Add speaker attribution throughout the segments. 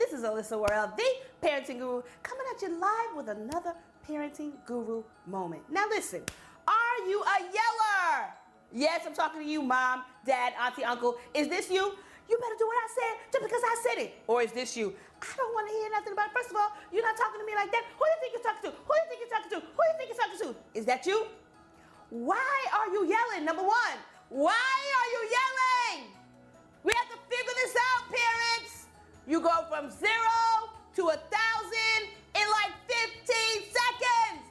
Speaker 1: This is Alyssa Worrell, the Parenting Guru, coming at you live with another Parenting Guru moment. Now listen, are you a yeller? Yes, I'm talking to you, mom, dad, auntie, uncle. Is this you? You better do what I said just because I said it. Or is this you? I don't want to hear nothing about it. First of all, you're not talking to me like that. Who do you think you're talking to? Who do you think you're talking to? Who do you think you're talking to? Is that you? Why are you yelling? Number one, why are you yelling? We have to figure this out, parents. You go from 0 to 1,000 in like 15 seconds.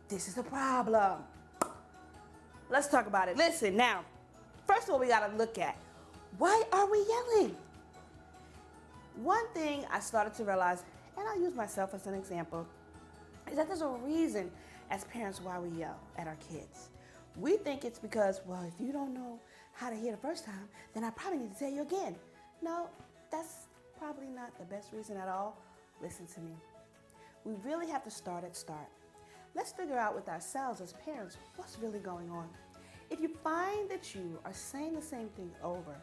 Speaker 1: This is a problem. Let's talk about it. Listen, now, first of all, we got to look at, why are we yelling? One thing I started to realize, and I'll use myself as an example, is that there's a reason as parents why we yell at our kids. We think it's because, well, if you don't know how to hear the first time, then I probably need to tell you again. No, that's probably not the best reason at all. Listen to me. We really have to start at start. Let's figure out with ourselves as parents what's really going on. If you find that you are saying the same thing over,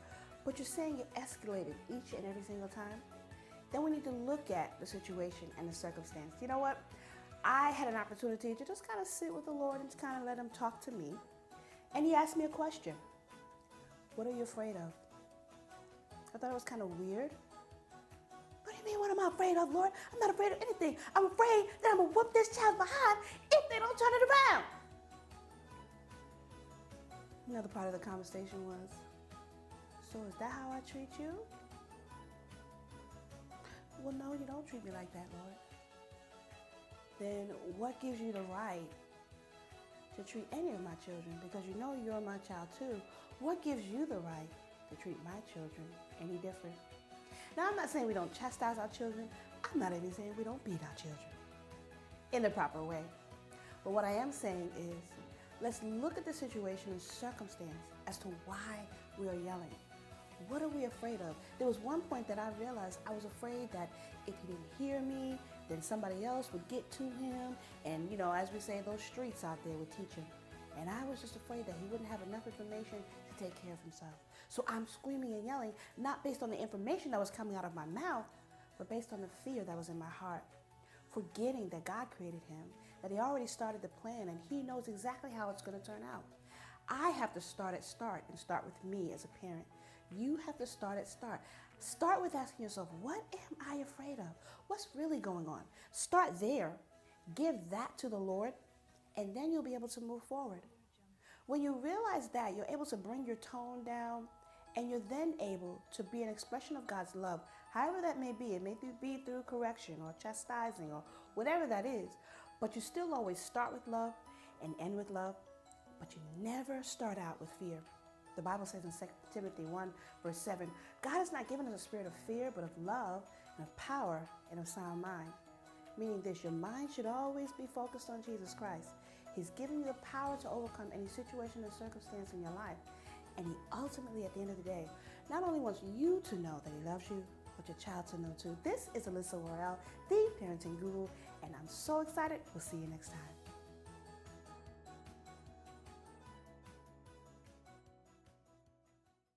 Speaker 1: but you're saying it escalated each and every single time, then we need to look at the situation and the circumstance. You know what? I had an opportunity to just kind of sit with the Lord and just kind of let him talk to me. And he asked me a question. What are you afraid of? I thought it was kind of weird. What do you mean, what am I afraid of, Lord? I'm not afraid of anything. I'm afraid that I'm going to whoop this child behind if they don't turn it around. Another part of the conversation was, so is that how I treat you? Well, no, you don't treat me like that, Lord. Then what gives you the right to treat any of my children? Because you know you're my child too. What gives you the right to treat my children any different? Now, I'm not saying we don't chastise our children. I'm not even saying we don't beat our children in the proper way. But what I am saying is, let's look at the situation and circumstance as to why we are yelling. What are we afraid of? There was one point that I realized I was afraid that if he didn't hear me, then somebody else would get to him. And, you know, as we say, those streets out there would teach him. And I was just afraid that he wouldn't have enough information to take care of himself. So I'm screaming and yelling, not based on the information that was coming out of my mouth, but based on the fear that was in my heart. Forgetting that God created him, that he already started the plan, and he knows exactly how it's going to turn out. I have to start at start and start with me as a parent. You have to start at start. Start with asking yourself, what am I afraid of? What's really going on? Start there. Give that to the Lord, and then you'll be able to move forward. When you realize that, you're able to bring your tone down, and you're then able to be an expression of God's love, however that may be. It may be through correction or chastising or whatever that is, but you still always start with love and end with love, but you never start out with fear. The Bible says in 2 Timothy 1, verse 7, God has not given us a spirit of fear, but of love and of power and of sound mind. Meaning this, your mind should always be focused on Jesus Christ. He's given you the power to overcome any situation or circumstance in your life. And he ultimately, at the end of the day, not only wants you to know that he loves you, but your child to know too. This is Alyssa Worrell, the Parenting Guru, and I'm so excited. We'll see you next time.